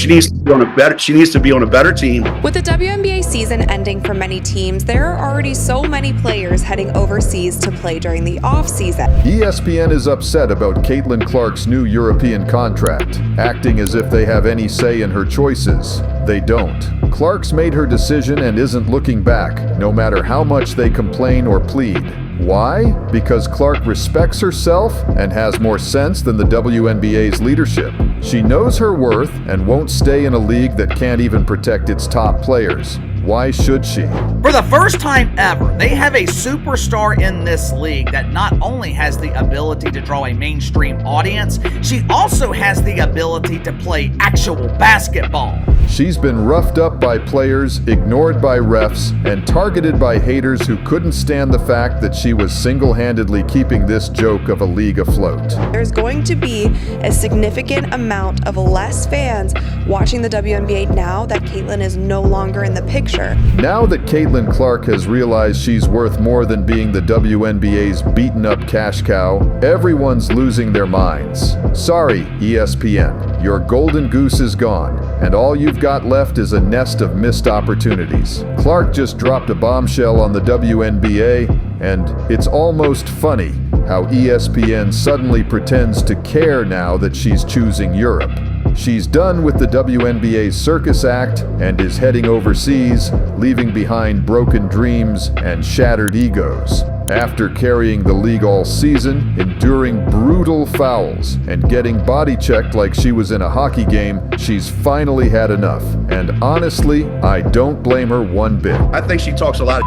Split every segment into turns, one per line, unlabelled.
she needs to be on a better team.
With the WNBA season ending for many teams, there are already so many players heading overseas to play during the off-season.
ESPN is upset about Caitlin Clark's new European contract, acting as if they have any say in her choices. They don't. Clark's made her decision and isn't looking back, no matter how much they complain or plead. Why? Because Clark respects herself and has more sense than the WNBA's leadership. She knows her worth and won't stay in a league that can't even protect its top players. Why should she?
For the first time ever, they have a superstar in this league that not only has the ability to draw a mainstream audience, she also has the ability to play actual basketball.
She's been roughed up by players, ignored by refs, and targeted by haters who couldn't stand the fact that she was single-handedly keeping this joke of a league afloat.
There's going to be a significant amount of less fans watching the WNBA now that Caitlin is no longer in the picture.
Now that Caitlin Clark has realized she's worth more than being the WNBA's beaten-up cash cow, everyone's losing their minds. Sorry, ESPN, your golden goose is gone, and all you've got left is a nest of missed opportunities. Clark just dropped a bombshell on the WNBA, and it's almost funny how ESPN suddenly pretends to care now that she's choosing Europe. She's done with the WNBA's circus act and is heading overseas, leaving behind broken dreams and shattered egos. After carrying the league all season, enduring brutal fouls, and getting body checked like she was in a hockey game, she's finally had enough. And honestly, I don't blame her one bit.
I think she talks a lot of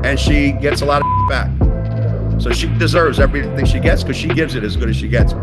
and she gets a lot of back. So she deserves everything she gets because she gives it as good as she gets.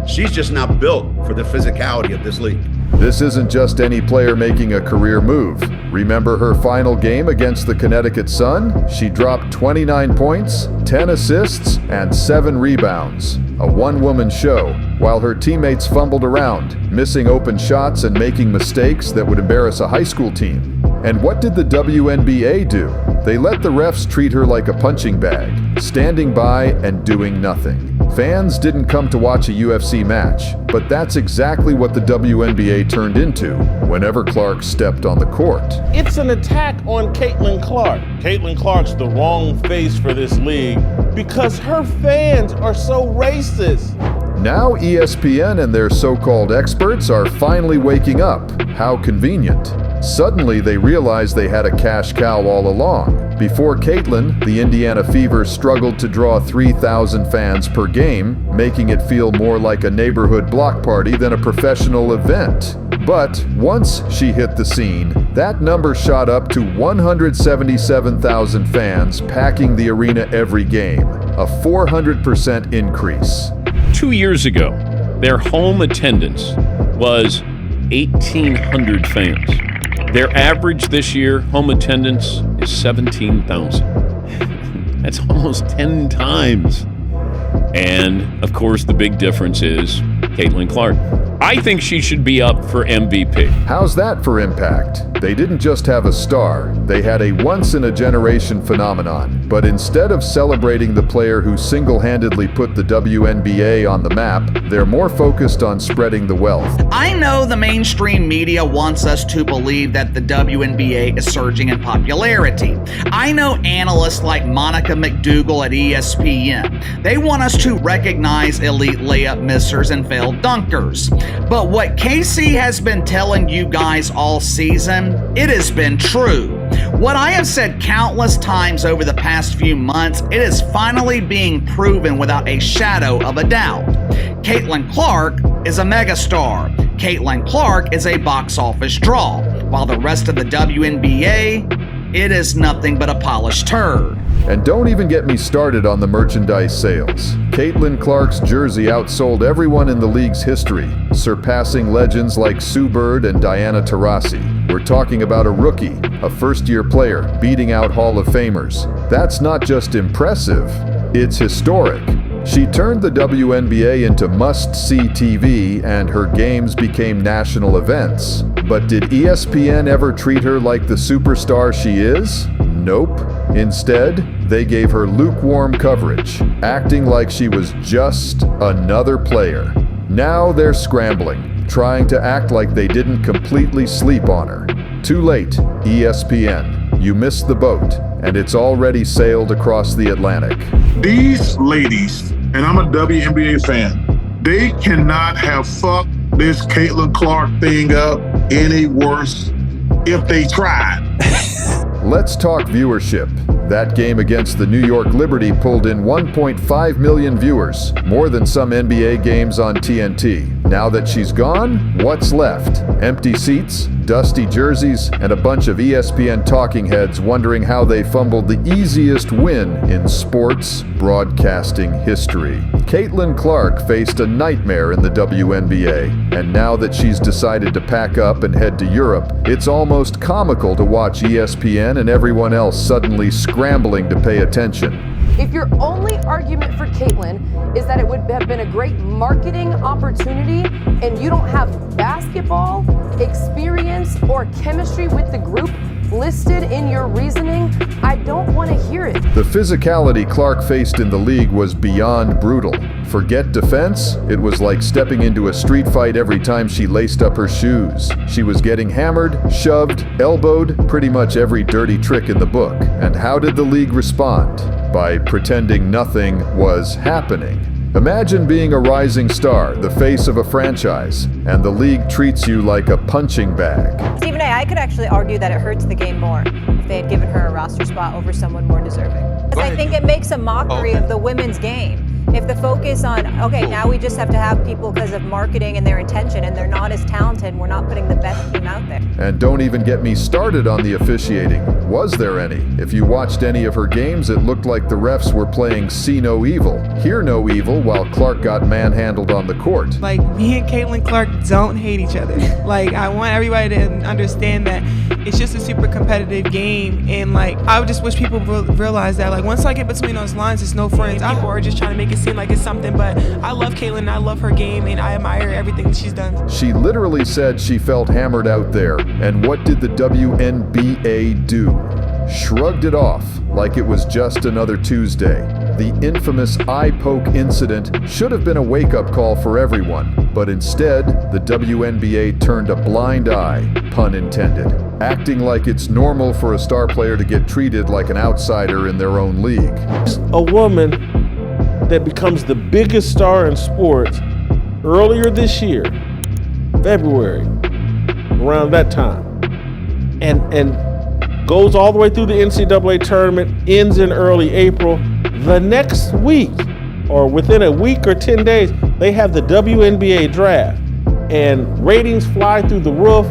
She's just not built for the physicality of this league.
This isn't just any player making a career move. Remember her final game against the Connecticut Sun? She dropped 29 points, 10 assists, and 7 rebounds. A one-woman show, while her teammates fumbled around, missing open shots and making mistakes that would embarrass a high school team. And what did the WNBA do? They let the refs treat her like a punching bag, standing by and doing nothing. Fans didn't come to watch a UFC match, but that's exactly what the WNBA turned into whenever Clark stepped on the court.
It's an attack on Caitlin Clark. Caitlin Clark's the wrong face for this league because her fans are so racist.
Now ESPN and their so-called experts are finally waking up. How convenient. Suddenly they realized they had a cash cow all along. Before Caitlin, the Indiana Fever struggled to draw 3,000 fans per game, making it feel more like a neighborhood block party than a professional event. But once she hit the scene, that number shot up to 177,000 fans packing the arena every game, a 400% increase.
2 years ago, their home attendance was 1,800 fans. Their average this year, home attendance, is 17,000. That's almost 10 times. And, of course, the big difference is Caitlin Clark. I think she should be up for MVP.
How's that for impact? They didn't just have a star, they had a once-in-a-generation phenomenon. But instead of celebrating the player who single-handedly put the WNBA on the map, they're more focused on spreading the wealth.
I know the mainstream media wants us to believe that the WNBA is surging in popularity. I know analysts like Monica McDougal at ESPN. They want us to recognize elite layup missers and failed dunkers. But what Casey has been telling you guys all season, it has been true. What I have said countless times over the past few months, it is finally being proven without a shadow of a doubt. Caitlin Clark is a megastar. Caitlin Clark is a box office draw, while the rest of the WNBA, it is nothing but a polished turd.
And don't even get me started on the merchandise sales. Caitlin Clark's jersey outsold everyone in the league's history, surpassing legends like Sue Bird and Diana Taurasi. We're talking about a rookie, a first-year player, beating out Hall of Famers. That's not just impressive, it's historic. She turned the WNBA into must-see TV, and her games became national events. But did ESPN ever treat her like the superstar she is? Nope. Instead, they gave her lukewarm coverage, acting like she was just another player. Now they're scrambling, trying to act like they didn't completely sleep on her. Too late, ESPN. You missed the boat, and it's already sailed across the Atlantic.
These ladies, and I'm a WNBA fan, they cannot have fucked this Caitlin Clark thing up any worse if they tried.
Let's talk viewership. That game against the New York Liberty pulled in 1.5 million viewers, more than some NBA games on TNT. Now that she's gone, what's left? Empty seats, dusty jerseys, and a bunch of ESPN talking heads wondering how they fumbled the easiest win in sports broadcasting history. Caitlin Clark faced a nightmare in the WNBA, and now that she's decided to pack up and head to Europe, it's almost comical to watch ESPN and everyone else suddenly scrambling to pay attention.
If your only argument for Caitlin is that it would have been a great marketing opportunity and you don't have basketball experience or chemistry with the group listed in your reasoning, I don't want to hear it.
The physicality Clark faced in the league was beyond brutal. Forget defense, it was like stepping into a street fight every time she laced up her shoes. She was getting hammered, shoved, elbowed, pretty much every dirty trick in the book. And how did the league respond? By pretending nothing was happening. Imagine being a rising star, the face of a franchise, and the league treats you like a punching bag.
Stephen A., I could actually argue that it hurts the game more if they had given her a roster spot over someone more deserving. Because I think it makes a mockery of the women's game. If the focus on, okay, now we just have to have people because of marketing and their intention, and they're not as talented, we're not putting the best team out there.
And don't even get me started on the officiating. Was there any? If you watched any of her games, it looked like the refs were playing see no evil, hear no evil, while Clark got manhandled on the court.
Like, me and Caitlin Clark don't hate each other. Like, I want everybody to understand that it's just a super competitive game, and like, I would just wish people realize that, like, once I get between those lines, it's no friends. People are just trying to make it seem like it's something, but I love Caitlin, and I love her game, and I admire everything that she's done.
She literally said she felt hammered out there, and what did the WNBA do? Shrugged it off like it was just another Tuesday. The infamous eye poke incident should have been a wake-up call for everyone, but instead, the WNBA turned a blind eye, pun intended, acting like it's normal for a star player to get treated like an outsider in their own league.
A woman that becomes the biggest star in sports earlier this year, February, around that time, and goes all the way through the NCAA tournament, ends in early April. The next week, or within a week or 10 days, they have the WNBA draft, and ratings fly through the roof.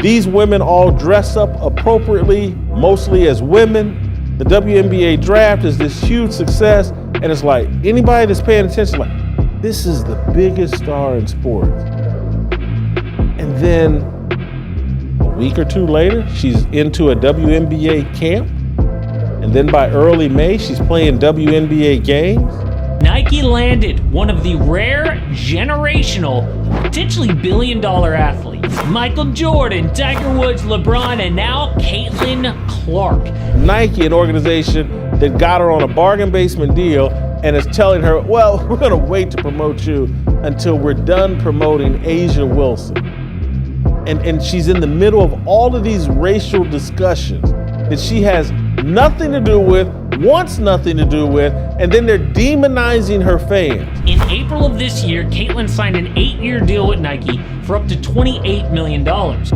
These women all dress up appropriately, mostly as women. The WNBA draft is this huge success, and it's like, anybody that's paying attention, like, this is the biggest star in sports. And then a week or two later, she's into a WNBA camp. And then by early May, she's playing WNBA games.
Nike landed one of the rare, generational, potentially billion-dollar athletes. Michael Jordan, Tiger Woods, LeBron, and now Caitlin Clark.
Nike, an organization that got her on a bargain basement deal and is telling her, well, we're going to wait to promote you until we're done promoting Asia Wilson. And she's in the middle of all of these racial discussions that she has nothing to do with, wants nothing to do with, and then they're demonizing her fans.
In April of this year, Caitlin signed an 8-year deal with Nike for up to $28 million.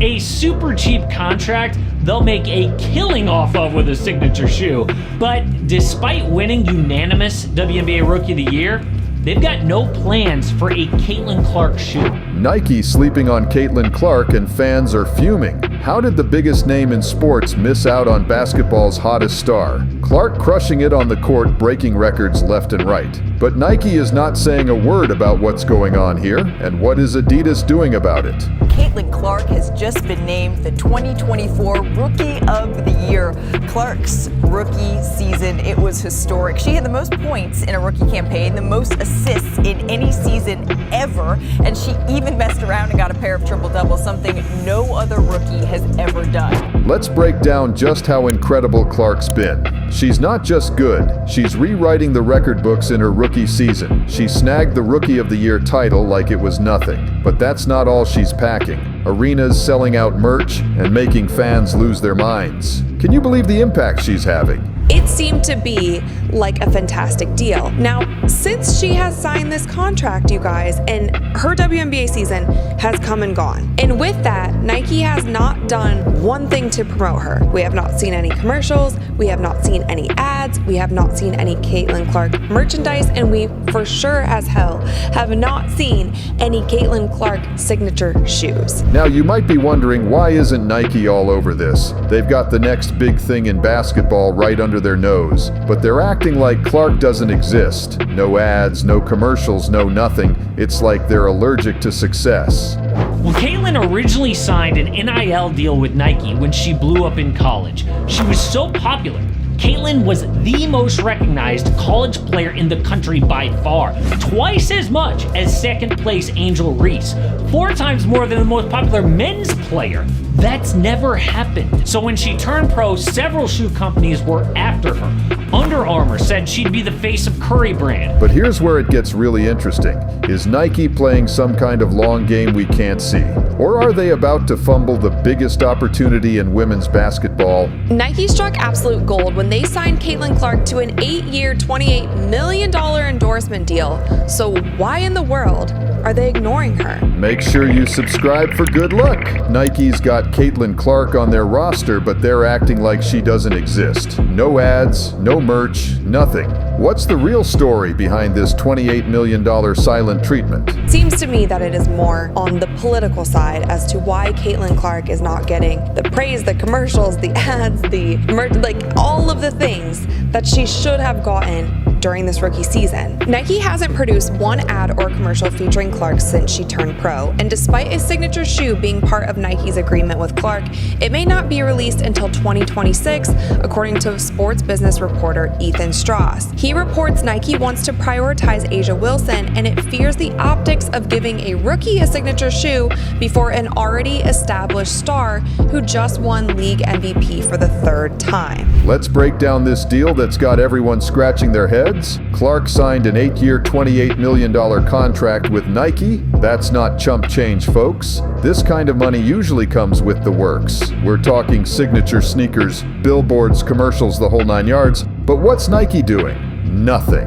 A super cheap contract they'll make a killing off of with a signature shoe. But despite winning unanimous WNBA Rookie of the Year, they've got no plans for a Caitlin Clark shoe.
Nike sleeping on Caitlin Clark, and fans are fuming. How did the biggest name in sports miss out on basketball's hottest star? Clark crushing it on the court, breaking records left and right. But Nike is not saying a word about what's going on here, and what is Adidas doing about it?
Caitlin Clark has just been named the 2024 Rookie of the Year. Clark's rookie season, it was historic. She had the most points in a rookie campaign, the most assists in any season ever, and she even messed around and got a pair of triple-doubles, something no other rookie has ever done.
Let's break down just how incredible Clark's been. She's not just good, she's rewriting the record books in her rookie season. She snagged the Rookie of the Year title like it was nothing. But that's not all she's packing. Arenas selling out merch and making fans lose their minds. Can you believe the impact she's having?
It seemed to be like a fantastic deal. Now, since she has signed this contract, you guys, and her WNBA season has come and gone. And with that, Nike has not done one thing to promote her. We have not seen any commercials, we have not seen any ads, we have not seen any Caitlin Clark merchandise, and we for sure as hell have not seen any Caitlin Clark signature shoes.
Now you might be wondering, why isn't Nike all over this? They've got the next big thing in basketball right under their nose, but they're acting like Clark doesn't exist. No ads, no commercials, no nothing. It's like they're allergic to success.
When Caitlin originally signed an NIL deal with Nike when she blew up in college, she was so popular. Caitlin was the most recognized college player in the country by far, twice as much as second place Angel Reese, 4 times more than the most popular men's player. That's never happened. So when she turned pro, several shoe companies were after her. Under Armour said she'd be the face of Curry brand.
But here's where it gets really interesting. Is Nike playing some kind of long game we can't see? Or are they about to fumble the biggest opportunity in women's basketball?
Nike struck absolute gold when they signed Caitlin Clark to an 8-year, $28 million endorsement deal. So why in the world are they ignoring her?
Make sure you subscribe for good luck. Nike's got Caitlin Clark on their roster, but they're acting like she doesn't exist. No ads, no merch, nothing. What's the real story behind this $28 million silent treatment?
Seems to me that it is more on the political side as to why Caitlin Clark is not getting the praise, the commercials, the ads, the merch, like all of the things that she should have gotten during this rookie season. Nike hasn't produced one ad or commercial featuring Clark since she turned pro, and despite a signature shoe being part of Nike's agreement with Clark, it may not be released until 2026, according to sports business reporter Ethan Strauss. He reports Nike wants to prioritize Asia Wilson, and it fears the optics of giving a rookie a signature shoe before an already established star who just won league MVP for the 3rd time.
Let's break down this deal that's got everyone scratching their heads. Clark signed an 8-year, $28 million contract with Nike. That's not chump change, folks. This kind of money usually comes with the works. We're talking signature sneakers, billboards, commercials, the whole 9 yards. But what's Nike doing? Nothing.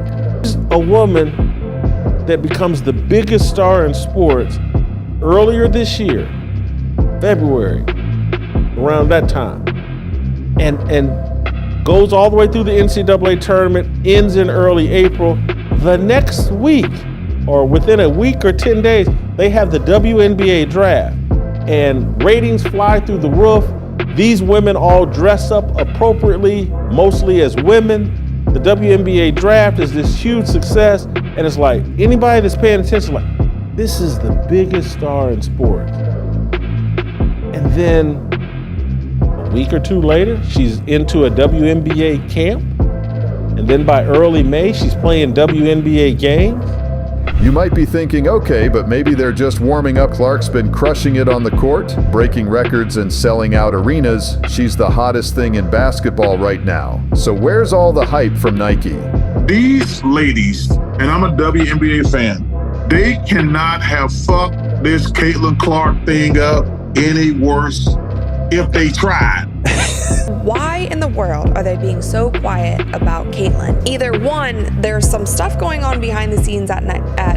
A woman that becomes the biggest star in sports earlier this year, February, around that time, and goes all the way through the NCAA tournament, ends in early April. The next week, or within a week or 10 days, they have the WNBA draft, and ratings fly through the roof. These women all dress up appropriately, mostly as women. The WNBA draft is this huge success, and it's like, anybody that's paying attention, like, this is the biggest star in sports. And then a week or 2 later, she's into a WNBA camp. And then by early May, she's playing WNBA games.
You might be thinking, okay, but maybe they're just warming up. Clark's been crushing it on the court, breaking records and selling out arenas. She's the hottest thing in basketball right now. So where's all the hype from Nike?
These ladies, and I'm a WNBA fan, they cannot have fucked this Caitlin Clark thing up any worse if they tried.
Why in the world are they being so quiet about Caitlin? Either one, there's some stuff going on behind the scenes at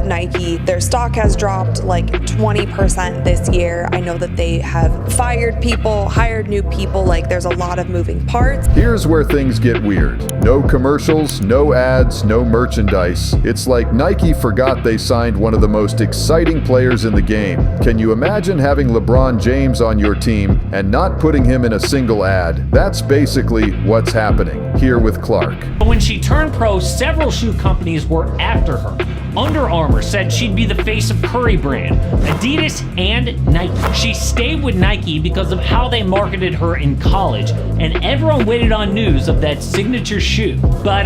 Nike. Their stock has dropped like 20% this year. I know that they have fired people, hired new people, like there's a lot of moving parts.
Here's where things get weird. No commercials, no ads, no merchandise. It's like Nike forgot they signed one of the most exciting players in the game. Can you imagine having LeBron James on your team and not putting him in a single ad? That's basically what's happening here with Clark.
When she turned pro, several shoe companies were after her. Under Armour said she'd be the face of Curry Brand, Adidas, and Nike. She stayed with Nike because of how they marketed her in college, and everyone waited on news of that signature shoe. But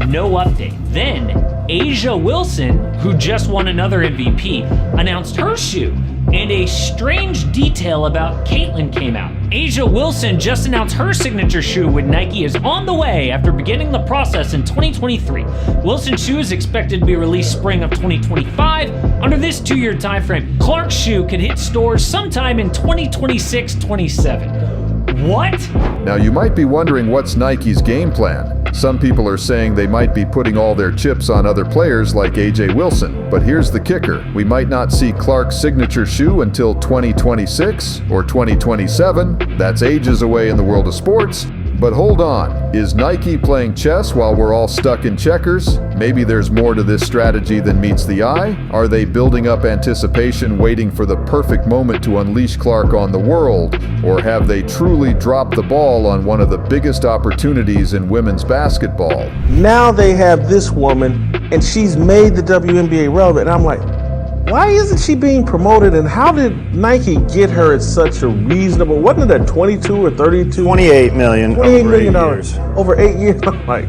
no update. Then Asia Wilson, who just won another MVP, announced her shoe, and a strange detail about Caitlyn came out. Asia Wilson just announced her signature shoe with Nike is on the way after beginning the process in 2023. Wilson's shoe is expected to be released spring of 2025. Under this 2-year timeframe, Clark's shoe could hit stores sometime in 2026-27. What?
Now you might be wondering what's Nike's game plan. Some people are saying they might be putting all their chips on other players like AJ Wilson. But here's the kicker. We might not see Clark's signature shoe until 2026 or 2027. That's ages away in the world of sports. But hold on, is Nike playing chess while we're all stuck in checkers? Maybe there's more to this strategy than meets the eye? Are they building up anticipation, waiting for the perfect moment to unleash Clark on the world? Or have they truly dropped the ball on one of the biggest opportunities in women's basketball?
Now they have this woman, and she's made the WNBA relevant. And I'm like, why isn't she being promoted, and how did Nike get her at such a reasonable, wasn't it at 22 or 32?
$28 million.
$28 million over 8 years. I'm like,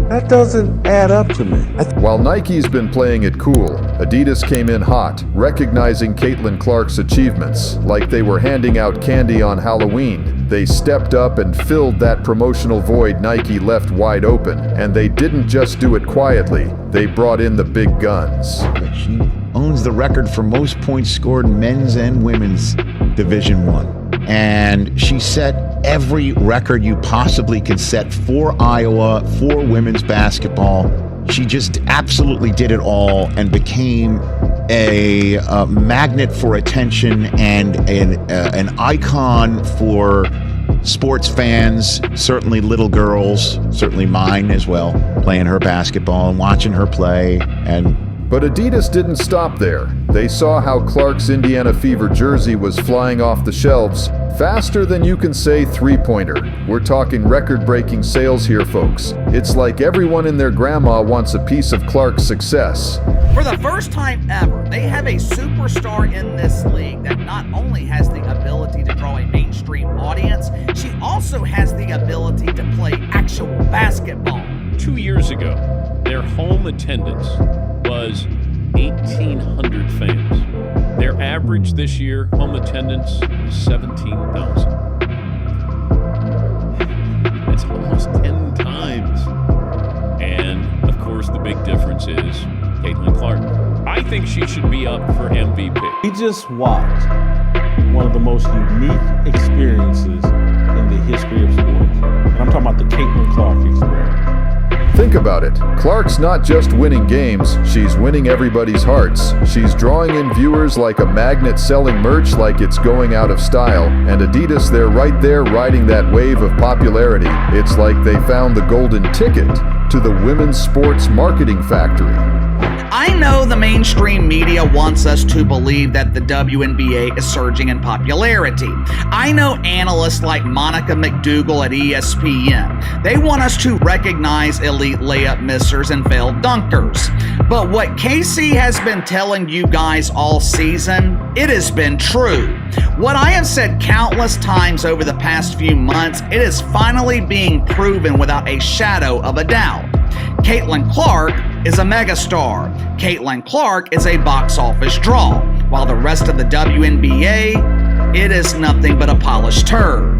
that doesn't add up to me.
While Nike's been playing it cool, Adidas came in hot, recognizing Caitlin Clark's achievements. Like they were handing out candy on Halloween. They stepped up and filled that promotional void Nike left wide open. And they didn't just do it quietly, they brought in the big guns.
She owns the record for most points scored in men's and women's Division I. And she set every record you possibly can set for Iowa, for women's basketball. She just absolutely did it all and became a magnet for attention and an icon for sports fans, certainly little girls, certainly mine as well, playing her basketball and watching her play.
But Adidas didn't stop there. They saw how Clark's Indiana Fever jersey was flying off the shelves faster than you can say three-pointer. We're talking record-breaking sales here, folks. It's like everyone and their grandma wants a piece of Clark's success.
For the first time ever, they have a superstar in this league that not only has the ability to draw a mainstream audience, she also has the ability to play actual basketball.
2 years ago, their home attendance was 1,800 fans. Their average this year, home attendance, is 17,000. That's almost 10 times. And, of course, the big difference is Caitlin Clark. I think she should be up for MVP.
We just watched one of the most unique experiences in the history of sports. And I'm talking about the Caitlin Clark experience.
Think about it. Clark's not just winning games, she's winning everybody's hearts. She's drawing in viewers like a magnet, selling merch like it's going out of style. And Adidas, they're right there riding that wave of popularity. It's like they found the golden ticket to the women's sports marketing factory.
I know the mainstream media wants us to believe that the WNBA is surging in popularity. I know analysts like Monica McDougal at ESPN. They want us to recognize elite layup missers and failed dunkers. But what Casey has been telling you guys all season, it has been true. What I have said countless times over the past few months, it is finally being proven without a shadow of a doubt. Caitlin Clark is a megastar. Caitlin Clark is a box office draw, while the rest of the WNBA, it is nothing but a polished turd.